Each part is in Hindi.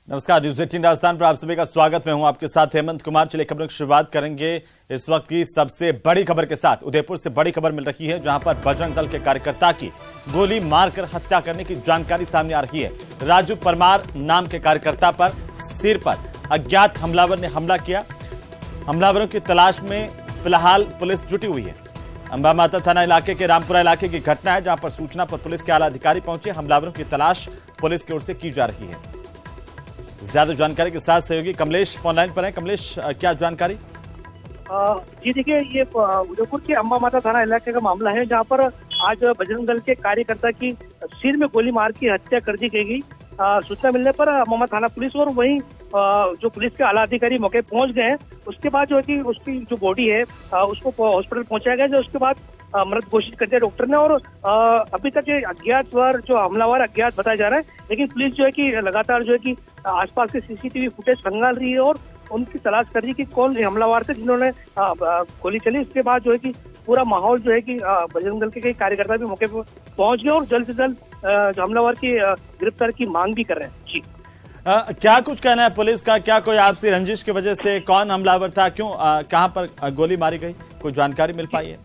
नमस्कार, न्यूज 18 राजस्थान पर आप सभी का स्वागत। मैं हूं आपके साथ हेमंत कुमार। चलिए खबरों की शुरुआत करेंगे इस वक्त की सबसे बड़ी खबर के साथ। उदयपुर से बड़ी खबर मिल रही है, जहां पर बजरंग दल के कार्यकर्ता की गोली मारकर हत्या करने की जानकारी सामने आ रही है। राजू परमार नाम के कार्यकर्ता पर सिर पर अज्ञात हमलावर ने हमला किया। हमलावरों की तलाश में फिलहाल पुलिस जुटी हुई है। अंबा माता थाना इलाके के रामपुरा इलाके की घटना है, जहां पर सूचना पर पुलिस के आला अधिकारी पहुंचे। हमलावरों की तलाश पुलिस की ओर से की जा रही है। ज्यादा जानकारी के साथ सहयोगी कमलेश फोनलाइन पर है। कमलेश, क्या जानकारी? जी देखिए, ये उदयपुर के अंबा माता थाना इलाके का मामला है, जहां पर आज बजरंग दल के कार्यकर्ता की सिर में गोली मार की हत्या कर दी गई। सूचना मिलने पर अंबा थाना पुलिस और वहीं जो पुलिस के आला अधिकारी मौके पहुंच गए हैं। उसके बाद जो है कि उसकी जो बॉडी है उसको हॉस्पिटल पहुंचाया गया, जो उसके बाद मृत घोषित कर दिया डॉक्टर ने। और अभी तक ये हमलावर अज्ञात बताया जा रहा है, लेकिन पुलिस जो है कि लगातार जो है कि आसपास के सीसीटीवी फुटेज खंगाल रही है और उनकी तलाश कर रही है कि कौन हमलावर थे जिन्होंने गोली चली। उसके बाद जो है कि पूरा माहौल जो है कि बजरंग दल के कई कार्यकर्ता भी मौके पर पहुंच गए और जल्द से जल्द हमलावर की गिरफ्तार की मांग भी कर रहे हैं। जी, क्या कुछ कहना है पुलिस का? क्या कोई आपसी रंजिश की वजह से? कौन हमलावर था? क्यों कहां पर गोली मारी गई? कोई जानकारी मिल पाई है?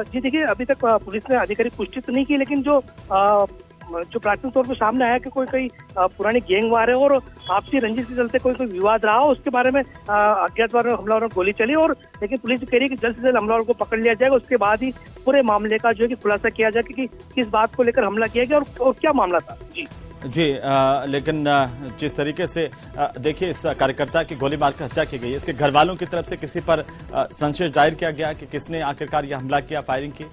जी देखिए, अभी तक पुलिस ने आधिकारिक पुष्टि तो नहीं की, लेकिन जो प्राथमिक तौर पर सामने आया कि कोई पुरानी गैंग वार है और आपसी रंजिश के चलते कोई विवाद रहा हो, उसके बारे में अज्ञात हमलावर में गोली चली। और लेकिन पुलिस कह रही है कि जल्द से जल्द हमलावर को पकड़ लिया जाएगा। उसके बाद ही पूरे मामले का जो है कि खुलासा किया जाएगा कि किस बात को लेकर हमला किया गया और क्या मामला था। जी, लेकिन जिस तरीके से देखिए इस कार्यकर्ता की गोली मारकर हत्या की गई, इसके घर वालों की तरफ से किसी पर संशय जाहिर किया गया कि किसने आखिरकार यह हमला किया, फायरिंग की?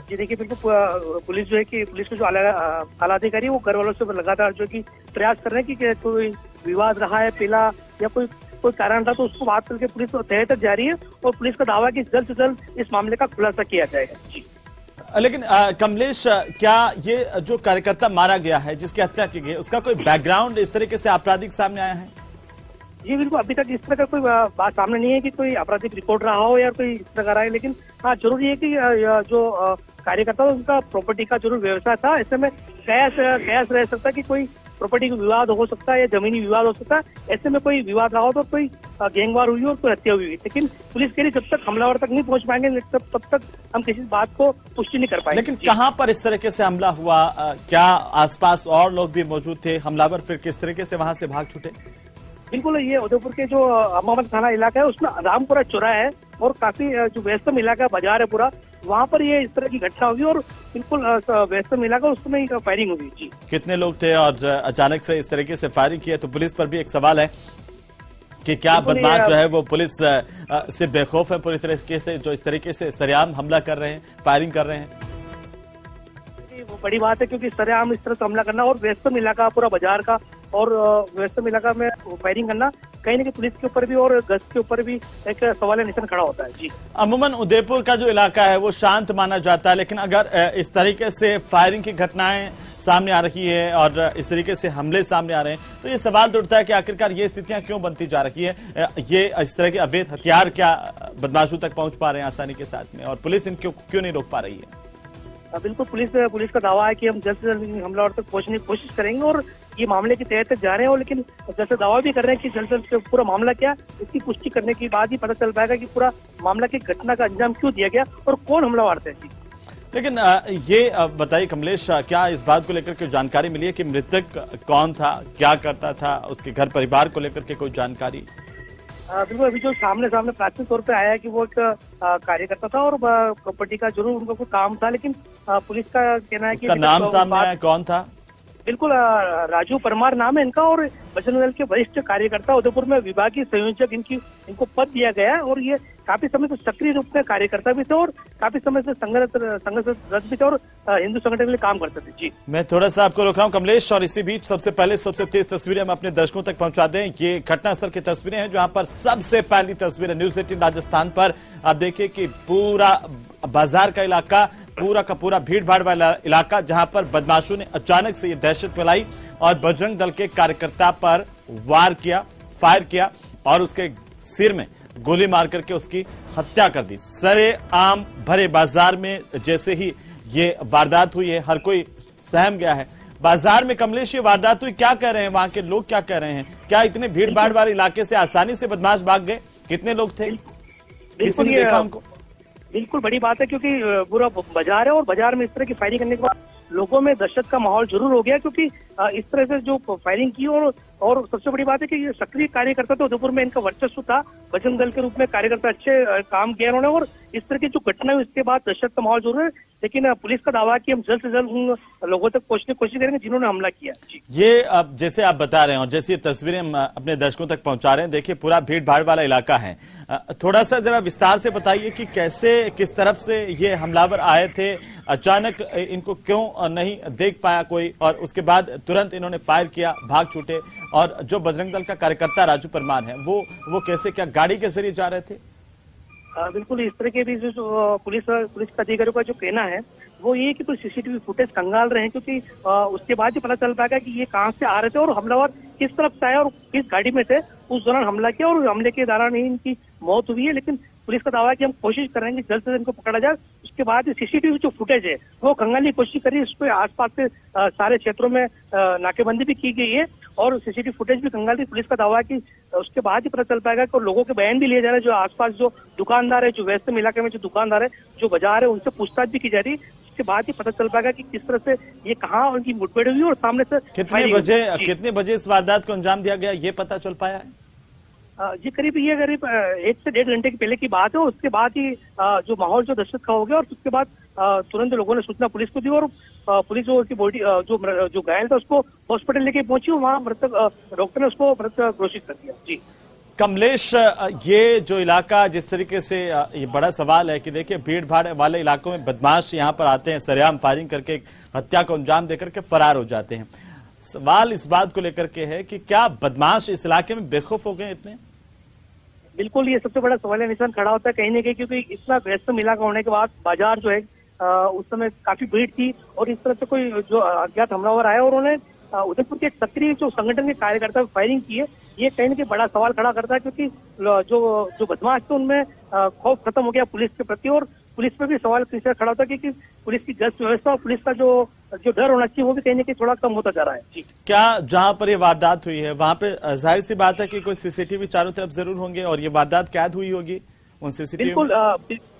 जी देखिए, बिल्कुल पुलिस जो है कि पुलिस के जो आला अधिकारी वो घर वालों से लगातार जो है कि प्रयास कर रहे हैं कि कोई विवाद रहा है पहला या कोई कारण था, तो उसको बात करके पुलिस तह तक जारी है और पुलिस का दावा है कि जल्द से जल्द इस मामले का खुलासा किया जाएगा। जी, लेकिन कमलेश, क्या ये जो कार्यकर्ता मारा गया है, जिसकी हत्या की गई, उसका कोई बैकग्राउंड इस तरीके से आपराधिक सामने आया है? जी बिल्कुल, अभी तक इस तरह का कोई बात सामने नहीं है कि कोई आपराधिक रिकॉर्ड रहा हो या कोई इस तरह का रहा है। लेकिन हाँ, जरूरी है कि जो कार्यकर्ता उनका प्रॉपर्टी का जरूर व्यवसाय था। ऐसे में कयास रह सकता है कि कोई प्रॉपर्टी का विवाद हो सकता है या जमीनी विवाद हो सकता है। ऐसे में कोई विवाद रहा हो तो कोई गैंगवार हुई और कोई हत्या हुई। लेकिन पुलिस के लिए जब तक हमलावर तक नहीं पहुंच पाएंगे तब तक हम किसी बात को पुष्टि नहीं कर पाएंगे। लेकिन कहां पर इस तरीके से हमला हुआ? क्या आसपास और लोग भी मौजूद थे? हमलावर फिर किस तरीके से वहां से भाग छूटे? बिल्कुल, ये उदयपुर के जो अंबा थाना इलाका है उसमें रामपुरा चौराहा है और काफी जो व्यस्तम इलाका बाजार है पूरा, वहाँ पर ये इस तरह की घटना हुई और बिल्कुल व्यस्तम इलाका उसमें फायरिंग हुई। जी, कितने लोग थे और अचानक से इस तरीके से फायरिंग की है, तो पुलिस पर भी एक सवाल है कि क्या बदमाश जो है वो पुलिस से बेखौफ है पूरी तरीके से, जो इस तरीके से सरेआम हमला कर रहे हैं, फायरिंग कर रहे हैं? वो बड़ी बात है, क्योंकि सरेआम इस तरह से हमला करना और व्यस्तम इलाका पूरा बाजार का और व्यस्तम इलाका में फायरिंग करना कहीं ना कहीं पुलिस के ऊपर भी और गश्त के ऊपर भी एक सवाल निशान खड़ा होता है। जी, अमूमन उदयपुर का जो इलाका है वो शांत माना जाता है, लेकिन अगर इस तरीके से फायरिंग की घटनाएं सामने आ रही है और इस तरीके से हमले सामने आ रहे हैं, तो ये सवाल उठता है कि आखिरकार ये स्थितियां क्यों बनती जा रही है? ये इस तरह के अवैध हथियार क्या बदमाशों तक पहुंच पा रहे हैं आसानी के साथ में, और पुलिस इनको क्यों नहीं रोक पा रही है? बिल्कुल, पुलिस का दावा है कि हम जल्द से जल्द हमलावर तक पहुंचने की कोशिश करेंगे और ये मामले की तह तक जा रहे हैं। और लेकिन जैसे दावा भी कर रहे हैं कि जल्द से जल्द पूरा मामला क्या, इसकी पुष्टि करने के बाद ही पता चल पाएगा कि पूरा मामला की घटना का अंजाम क्यों दिया गया और कौन हमलावर थे। लेकिन ये बताइए कमलेश, क्या इस बात को लेकर के जानकारी मिली है कि मृतक कौन था, क्या करता था, उसके घर परिवार को लेकर के कोई जानकारी? बिल्कुल, अभी जो सामने प्राथमिक तौर पे आया है कि वो एक कार्यकर्ता था और प्रॉपर्टी का जरूर उनका कोई काम था। लेकिन पुलिस का कहना है कि नाम सामने आया, कौन था? बिल्कुल, राजू परमार नाम है इनका और बजरंग दल के वरिष्ठ कार्यकर्ता, उदयपुर में विभागीय संयोजक इनको पद दिया गया है। और ये काफी समय से सक्रिय रूप में कार्यकर्ता भी थे और काफी समय से संघर्षरत भी थे और हिंदू संगठन के लिए काम करते थे। जी, मैं थोड़ा सा आपको रोक रहा हूँ कमलेश, और इसी बीच सबसे पहले सबसे तेज तस्वीरें हम अपने दर्शकों तक पहुंचा दें। ये घटनास्थल की तस्वीरें हैं, जहां पर सबसे पहली तस्वीर न्यूज 18 राजस्थान पर आप देखिए कि पूरा बाजार का इलाका, पूरा का पूरा भीड़ भाड़ वाला इलाका, जहां पर बदमाशों ने अचानक से ये दहशत फैलाई और बजरंग दल के कार्यकर्ता पर वार किया, फायर किया और उसके सिर में गोली मार करके उसकी हत्या कर दी। सरेआम भरे बाजार में जैसे ही ये वारदात हुई है, हर कोई सहम गया है। बाजार में कमलेश ये वारदात हुई, क्या कह रहे हैं वहां के लोग, क्या कह रहे हैं? क्या इतने भीड़ भाड़ वाले इलाके से आसानी से बदमाश भाग गए? कितने लोग थे? किसी ने देखा उनको? बिल्कुल बड़ी बात है, क्योंकि पूरा बाजार है और बाजार में इस तरह की फायरिंग करने के बाद लोगों में दहशत का माहौल जरूर हो गया, क्योंकि इस तरह से जो फायरिंग की और सबसे बड़ी बात है कि ये सक्रिय कार्यकर्ता तो उदयपुर में इनका वर्चस्व था, बजरंग दल के रूप में कार्यकर्ता अच्छे काम किया उन्होंने, और इस तरह की जो घटना हुई उसके बाद दहशत का माहौल जरूर है, लेकिन पुलिस का दावा है कि हम जल्द से जल्द उन लोगों तक पहुंचने की कोशिश करेंगे जिन्होंने हमला किया। ये अब जैसे आप बता रहे हैं और जैसे ये तस्वीरें हम अपने दर्शकों तक पहुंचा रहे हैं, देखिए पूरा भीड़ भाड़ वाला इलाका है। थोड़ा सा जरा विस्तार से बताइए कि कैसे, किस तरफ से ये हमलावर आए थे, अचानक इनको क्यों नहीं देख पाया कोई, और उसके बाद तुरंत इन्होंने फायर किया, भाग छूटे, और जो बजरंग दल का कार्यकर्ता राजू परमार है वो कैसे, क्या गाड़ी के जरिए जा रहे थे? बिल्कुल इस तरह के भी जो पुलिस का अधिकारियों का जो कहना है वो ये कि कुछ सीसीटीवी फुटेज कंगाल रहे हैं, क्योंकि उसके बाद ही पता चल पाएगा कि ये कहां से आ रहे थे और हमलावर किस तरफ से आए और किस गाड़ी में थे, उस दौरान हमला किया, और हमले के दौरान ही इनकी मौत हुई है। लेकिन पुलिस का दावा है कि हम कोशिश करेंगे जल्द से जल्द इनको पकड़ा जाए। उसके बाद सीसीटीवी जो फुटेज है वो कंगालने की कोशिश करी, इस पे आसपास से सारे क्षेत्रों में नाकेबंदी भी की गई है और सीसीटीवी फुटेज भी कंगाली। पुलिस का दावा है कि उसके बाद ही पता चल पाएगा कि लोगों के बयान भी लिए जा रहे हैं, जो आसपास जो दुकानदार है, जो वैश्य इलाके में जो दुकानदार है, जो बाजार है, उनसे पूछताछ भी की जा रही है। उसके बाद ही पता चल पाएगा कि किस तरह से ये कहाँ उनकी मुठभेड़ हुई और सामने से कितने बजे इस वारदात को अंजाम दिया गया, ये पता चल पाया है? ये करीब 1 से 1.5 घंटे की पहले की बात है। उसके बाद ही जो माहौल जो दहशत का हो गया और उसके बाद तुरंत लोगों ने सूचना पुलिस को दी और पुलिस उसकी बॉडी जो घायल था उसको हॉस्पिटल लेके पहुंची, वहां मृतक डॉक्टर ने उसको मृतक घोषित कर दिया। जी कमलेश, ये जो इलाका जिस तरीके से ये बड़ा सवाल है कि देखिए भीड़ भाड़ वाले इलाकों में बदमाश यहाँ पर आते हैं, सरेआम फायरिंग करके हत्या को अंजाम देकर के फरार हो जाते हैं। सवाल इस बात को लेकर के है कि क्या बदमाश इस इलाके में बेखौफ हो गए इतने? बिल्कुल, ये सबसे बड़ा सवाल निशान खड़ा होता है कहीं ना कहीं, क्योंकि इतना व्यस्त इलाका होने के बाद बाजार जो है उस समय काफी भीड़ थी और इस तरह से कोई जो अज्ञात हमलावर आया और उन्होंने उदयपुर के सक्रिय जो संगठन के कार्यकर्ता फायरिंग की है, ये कहीं ना कहीं बड़ा सवाल खड़ा करता है, क्योंकि जो बदमाश थे उनमें खौफ खत्म हो गया पुलिस के प्रति और पुलिस पर भी सवाल खड़ा होता है कि पुलिस की गश्त व्यवस्था और पुलिस का जो डर होना चाहिए वो भी कहीं ना कहीं थोड़ा कम होता जा रहा है। जी क्या जहां पर ये वारदात हुई है वहां पे जाहिर सी बात है कि कोई सीसीटीवी चारों तरफ जरूर होंगे और ये वारदात कैद हुई होगी उन सीसीटीवी?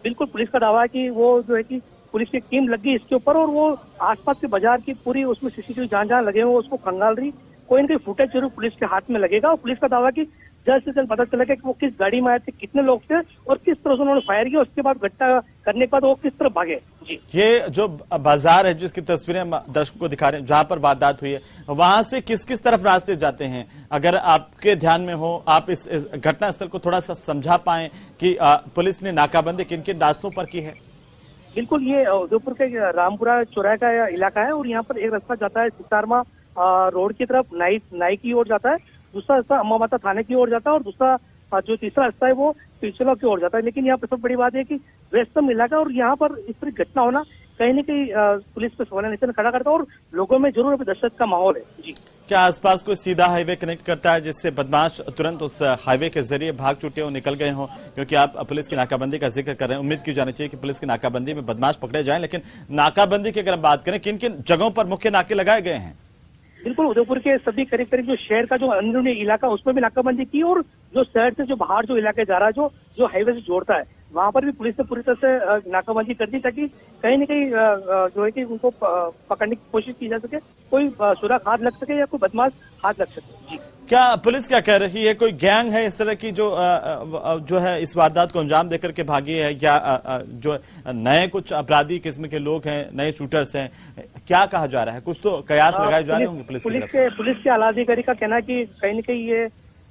बिल्कुल पुलिस का दावा है कि वो जो है कि पुलिस की टीम लग गई इसके ऊपर और वो आसपास के बाजार की पूरी उसमें सीसीटीवी जहां लगे हुए उसको खंगाल रही। कोई ना कोई फुटेज जरूर पुलिस के हाथ में लगेगा और पुलिस का दावा कि जल्द से जल्द पता चलेगा कि वो किस गाड़ी में आए थे, कितने लोग थे और किस तरह से उन्होंने फायर किया, उसके बाद घटना करने के बाद वो किस तरह भागे। जी ये जो बाजार है जिसकी तस्वीरें हम दर्शकों को दिखा रहे हैं जहां पर वारदात हुई है, वहां से किस किस तरफ रास्ते जाते हैं? अगर आपके ध्यान में हो, आप इस घटना स्थल को थोड़ा सा समझा पाए कि पुलिस ने नाकाबंदी किन किन रास्तों पर की है? बिल्कुल, ये उदयपुर के रामपुरा चौराहे का इलाका है और यहाँ पर एक रास्ता जाता है सितारमा रोड की तरफ नाई की ओर जाता है, दूसरा रास्ता अम्मा माता थाने की ओर जाता है और दूसरा जो तीसरा रास्ता है वो पिछला की ओर जाता है। लेकिन यहाँ पर सबसे बड़ी बात है कि व्यस्तम इलाका और यहाँ पर इस तरह घटना होना कहीं न कहीं पुलिस पे सवाल निशान खड़ा करता है और लोगों में जरूर दहशत का माहौल है। जी क्या आसपास कोई सीधा हाईवे कनेक्ट करता है जिससे बदमाश तुरंत उस हाईवे के जरिए भाग चुके हो, निकल गए हों? क्योंकि आप पुलिस की नाकाबंदी का जिक्र कर रहे हैं, उम्मीद की जानी चाहिए कि पुलिस की नाकाबंदी में बदमाश पकड़े जाएं, लेकिन नाकाबंदी की अगर हम बात करें किन किन जगहों पर मुख्य नाके लगाए गए हैं? बिल्कुल, उदयपुर के सभी करीब जो शहर का जो अंदरूनी इलाका उसमें भी नाकाबंदी की और जो शहर से जो बाहर जो इलाके जा रहा है जो हाईवे से जोड़ता है वहां पर भी पुलिस ने पूरी तरह से नाकाबंदी कर दी ताकि कहीं न कहीं जो है कि उनको पकड़ने की कोशिश की जा सके, कोई सुराग हाथ लग सके या कोई बदमाश हाथ लग सके। जी क्या पुलिस क्या कह रही है? कोई गैंग है इस तरह की जो है इस वारदात को अंजाम देकर के भागी है, या जो नए कुछ अपराधी किस्म के लोग हैं, नए शूटर्स हैं? क्या कहा जा रहा है? कुछ तो कयास लगाए जा रहे होंगे पुलिस के आला अधिकारी का कहना है कि कहीं न कहीं ये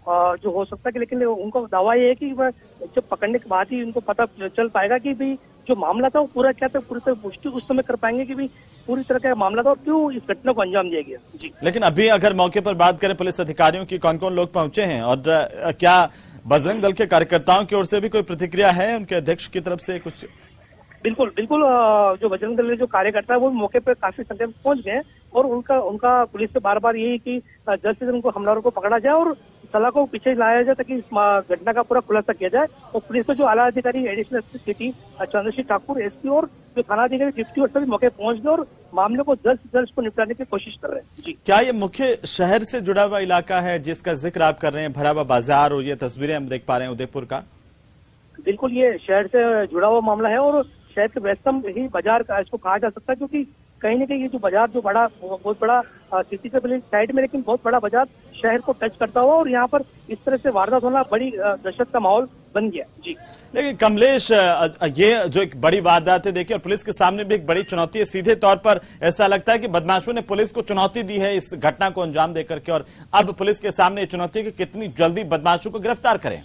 जो हो सकता है, लेकिन उनका दावा ये है कि जब पकड़ने के बाद ही उनको पता चल पाएगा कि भाई जो मामला था वो पूरा क्या था, पूरी तरह पुष्टि उस समय कर पाएंगे कि भाई पूरी तरह का मामला था और क्यों इस घटना को अंजाम दिया गया। जी लेकिन अभी अगर मौके पर बात करें पुलिस अधिकारियों की, कौन कौन लोग पहुंचे हैं और क्या बजरंग दल के कार्यकर्ताओं की ओर से भी कोई प्रतिक्रिया है उनके अध्यक्ष की तरफ से कुछ? बिल्कुल जो बजरंग दल के जो कार्यकर्ता है वो मौके पर काफी संख्या में पहुंच गए और उनका पुलिस से बार बार यही कि जल्द से जल्द उनको हमलावरों को पकड़ा जाए और सलाह को पीछे लाया जाए ताकि इस घटना का पूरा खुलासा किया जाए। और पुलिस के जो आला अधिकारी additional city Chandrashekhar Thakur SP और जो थाना अधिकारी डिप्टी और सभी मौके पहुंच गए और मामले को जल्द से जल्द निपटाने की कोशिश कर रहे हैं। जी, क्या ये मुख्य शहर से जुड़ा हुआ इलाका है जिसका जिक्र आप कर रहे हैं, भरा हुआ बाजार, और ये तस्वीरें हम देख पा रहे हैं उदयपुर का? बिल्कुल, ये शहर से जुड़ा हुआ मामला है और शहर के व्यस्तम ही बाजार का इसको कहा जा सकता है, क्योंकि कहीं न कहीं ये जो बाजार जो बहुत बड़ा सिटी से भले साइड में, लेकिन बहुत बड़ा बाजार शहर को टच करता हुआ और यहाँ पर इस तरह से वारदात होना बड़ी दहशत का माहौल बन गया। जी, लेकिन कमलेश, ये जो एक बड़ी वारदात है देखिए, और पुलिस के सामने भी एक बड़ी चुनौती है। सीधे तौर पर ऐसा लगता है कि बदमाशों ने पुलिस को चुनौती दी है इस घटना को अंजाम देकर के, और अब पुलिस के सामने चुनौती है कि कितनी जल्दी बदमाशों को गिरफ्तार करें।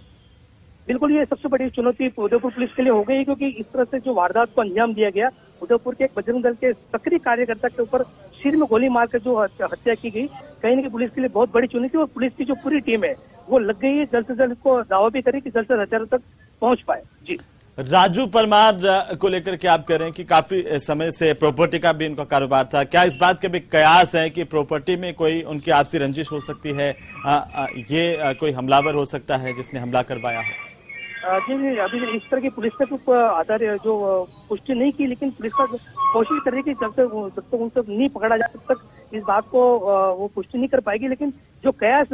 बिल्कुल, ये सबसे बड़ी चुनौती उदयपुर पुलिस के लिए हो गई, क्योंकि इस तरह से जो वारदात को अंजाम दिया गया, उदयपुर के एक बजरंग दल के सक्रिय कार्यकर्ता के ऊपर सिर में गोली मारकर जो हत्या की गई, कहीं न कहीं पुलिस के लिए बहुत बड़ी चुनौती। और पुलिस की जो पूरी टीम है वो लग गई है, जल्द से जल्द इसको दावा भी करे कि जल्द से हथियारों तक पहुंच पाए। जी, राजू परमार को लेकर के आप कह रहे हैं कि काफी समय से प्रॉपर्टी का भी इनका कारोबार था, क्या इस बात के भी कयास है कि प्रॉपर्टी में कोई उनकी आपसी रंजिश हो सकती है? ये कोई हमलावर हो सकता है जिसने हमला करवाया हो? जी, अभी इस तरह की पुलिस ने कुछ आधार जो पुष्टि नहीं की, लेकिन पुलिस का कोशिश कर रही है कि जब तक उनसे नहीं पकड़ा जाए तब तक इस बात को वो पुष्टि नहीं कर पाएगी। लेकिन जो कयास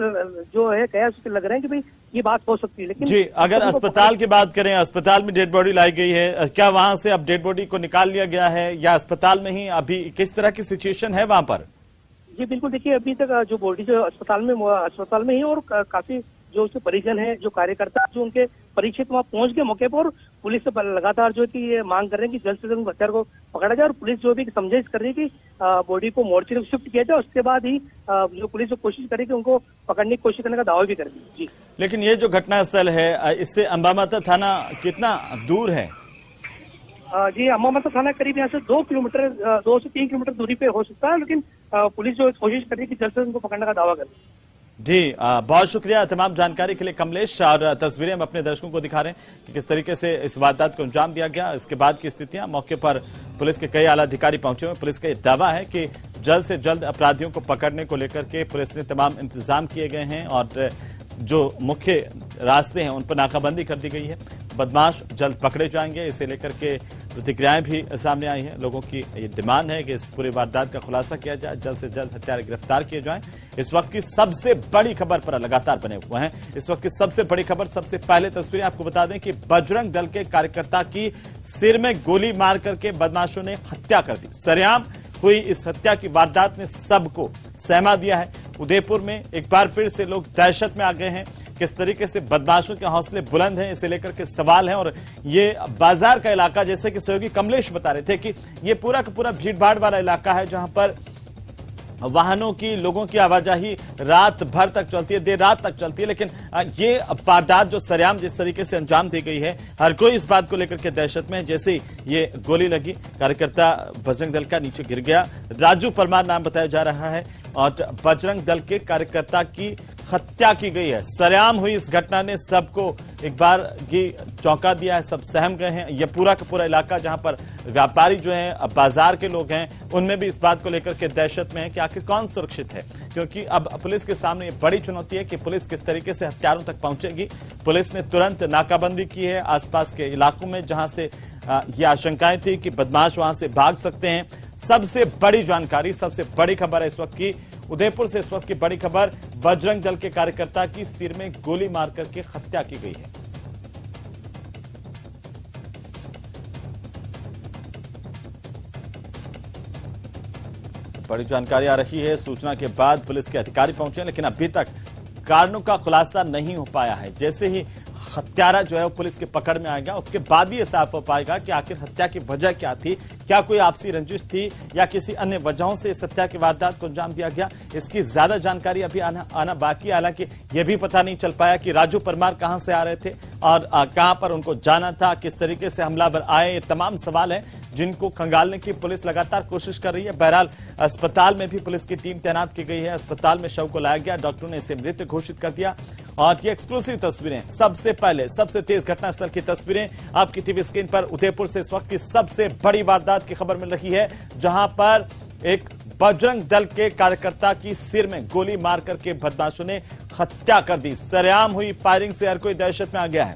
जो है, कयास लग रहे हैं कि भाई ये बात हो सकती है। लेकिन जी, अगर अस्पताल की बात करें, अस्पताल में डेड बॉडी लाई गई है, क्या वहां से अब डेड बॉडी को निकाल लिया गया है या अस्पताल में ही अभी किस तरह की सिचुएशन है वहां पर? जी बिल्कुल, देखिए अभी तक जो बॉडी जो अस्पताल में ही और काफी जो उसके परिजन है, जो कार्यकर्ता जो उनके परिचित वहां पहुंच गए मौके पर, और पुलिस से लगातार जो कि ये मांग कर रहे हैं कि जल्द से जल्द हत्यार को पकड़ा जाए। और पुलिस जो भी समझाइश कर रही है कि बॉडी को मोर्चरी शिफ्ट किया जाए, उसके बाद ही जो पुलिस कोशिश करे कि उनको पकड़ने की कोशिश करने का दावा भी कर दी। जी, लेकिन ये जो घटनास्थल है इससे अंबामाता थाना कितना दूर है? जी, अंबामाता थाना करीब यहाँ से 2 से 3 किलोमीटर दूरी पे हो सकता है, लेकिन पुलिस जो कोशिश कर रही है कि जल्द से उनको पकड़ने का दावा करे। जी, बहुत शुक्रिया तमाम जानकारी के लिए कमलेश। और तस्वीरें हम अपने दर्शकों को दिखा रहे हैं कि किस तरीके से इस वारदात को अंजाम दिया गया। इसके बाद की स्थितियां, मौके पर पुलिस के कई आला अधिकारी पहुंचे हुए। पुलिस का यह दावा है कि जल्द से जल्द अपराधियों को पकड़ने को लेकर के पुलिस ने तमाम इंतजाम किए गए हैं और जो मुख्य रास्ते हैं उन पर नाकाबंदी कर दी गई है। बदमाश जल्द पकड़े जाएंगे, इसे लेकर के प्रतिक्रियाएं भी सामने आई हैं। लोगों की ये डिमांड है कि इस पूरी वारदात का खुलासा किया जाए, जल्द से जल्द हत्यारे गिरफ्तार किए जाएं। इस वक्त की सबसे बड़ी खबर पर लगातार बने हुए हैं। इस वक्त की सबसे बड़ी खबर, सबसे पहले तस्वीरें आपको बता दें कि बजरंग दल के कार्यकर्ता की सिर में गोली मार करके बदमाशों ने हत्या कर दी। सरेआम हुई इस हत्या की वारदात ने सबको सहमा दिया है। उदयपुर में एक बार फिर से लोग दहशत में आ गए हैं। किस तरीके से बदमाशों के हौसले बुलंद हैं, इसे लेकर के सवाल हैं। और ये बाजार का इलाका, जैसे कि सहयोगी कमलेश बता रहे थे कि ये पूरा का पूरा भीड़ भाड़ वाला इलाका है, जहां पर वाहनों की, लोगों की आवाजाही रात भर तक चलती है, देर रात तक चलती है। लेकिन ये वारदात जो सरेआम जिस तरीके से अंजाम दी गई है, हर कोई इस बात को लेकर के दहशत में है। जैसे ही ये गोली लगी, कार्यकर्ता बजरंग दल का नीचे गिर गया। राजू परमार नाम बताया जा रहा है और बजरंग दल के कार्यकर्ता की हत्या की गई है। सरेआम हुई इस घटना ने सबको एक बार की चौंका दिया है, सब सहम गए हैं। यह पूरा का पूरा इलाका, जहां पर व्यापारी जो हैं, बाजार के लोग हैं, उनमें भी इस बात को लेकर के दहशत में है कि आखिर कौन सुरक्षित है। क्योंकि अब पुलिस के सामने ये बड़ी चुनौती है कि पुलिस किस तरीके से हत्यारों तक पहुंचेगी। पुलिस ने तुरंत नाकाबंदी की है आसपास के इलाकों में, जहां से ये आशंकाएं थी कि बदमाश वहां से भाग सकते हैं। सबसे बड़ी जानकारी, सबसे बड़ी खबर है इस वक्त की उदयपुर से। इस वक्त की बड़ी खबर, बजरंग दल के कार्यकर्ता की सिर में गोली मार करके हत्या की गई है। बड़ी जानकारी आ रही है। सूचना के बाद पुलिस के अधिकारी पहुंचे, लेकिन अभी तक कारणों का खुलासा नहीं हो पाया है। जैसे ही हत्यारा जो है वो पुलिस के पकड़ में आएगा, उसके बाद ही साफ हो पाएगा कि आखिर हत्या की वजह क्या थी। क्या कोई आपसी रंजिश थी या किसी अन्य वजहों से इस हत्या की वारदात को अंजाम दिया गया, इसकी ज्यादा जानकारी अभी आना बाकी। हालांकि यह भी पता नहीं चल पाया कि राजू परमार कहां से आ रहे थे और कहां पर उनको जाना था, किस तरीके से हमलावर आए। ये तमाम सवाल हैं जिनको खंगालने की पुलिस लगातार कोशिश कर रही है। बहरहाल अस्पताल में भी पुलिस की टीम तैनात की गई है। अस्पताल में शव को लाया गया, डॉक्टरों ने इसे मृत घोषित कर दिया। और ये एक्सक्लूसिव तस्वीरें, सबसे पहले सबसे तेज घटनास्थल की तस्वीरें आपकी टीवी स्क्रीन पर। उदयपुर से इस वक्त की सबसे बड़ी वारदात की खबर मिल रही है, जहां पर एक बजरंग दल के कार्यकर्ता की सिर में गोली मार करके बदमाशों ने हत्या कर दी। सरेआम हुई फायरिंग से हर कोई दहशत में आ गया है।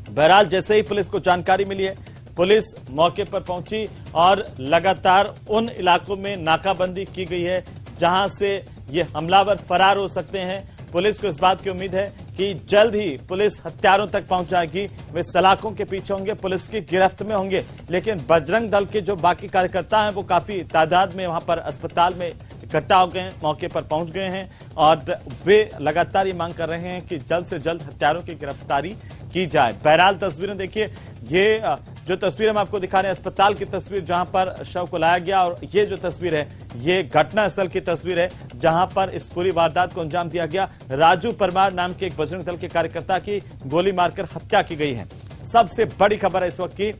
बहरहाल जैसे ही पुलिस को जानकारी मिली है, पुलिस मौके पर पहुंची और लगातार उन इलाकों में नाकाबंदी की गई है जहां से ये हमलावर फरार हो सकते हैं। पुलिस को इस बात की उम्मीद है कि जल्द ही पुलिस हत्यारों तक पहुंच जाएगी, वे सलाखों के पीछे होंगे, पुलिस की गिरफ्त में होंगे। लेकिन बजरंग दल के जो बाकी कार्यकर्ता हैं वो काफी तादाद में वहां पर अस्पताल में इकट्ठा हो गए हैं, मौके पर पहुंच गए हैं और वे लगातार ये मांग कर रहे हैं कि जल्द से जल्द हत्यारों की गिरफ्तारी की जाए। बहरहाल तस्वीरें देखिए, ये जो तस्वीर हम आपको दिखा रहे हैं अस्पताल की तस्वीर जहां पर शव को लाया गया, और ये जो तस्वीर है ये घटना स्थल की तस्वीर है जहां पर इस पूरी वारदात को अंजाम दिया गया। राजू परमार नाम के एक बजरंग दल के कार्यकर्ता की गोली मारकर हत्या की गई है। सबसे बड़ी खबर है इस वक्त की,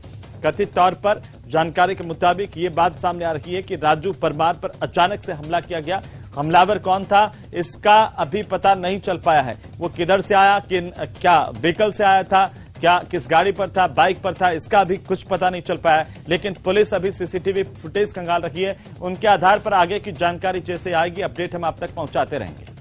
कथित तौर पर जानकारी के मुताबिक ये बात सामने आ रही है कि राजू परमार पर अचानक से हमला किया गया। हमलावर कौन था इसका अभी पता नहीं चल पाया है। वो किधर से आया, क्या व्हीकल से आया था, क्या किस गाड़ी पर था, बाइक पर था, इसका अभी कुछ पता नहीं चल पाया। लेकिन पुलिस अभी सीसीटीवी फुटेज खंगाल रही है, उनके आधार पर आगे की जानकारी जैसे आएगी अपडेट हम आप तक पहुंचाते रहेंगे।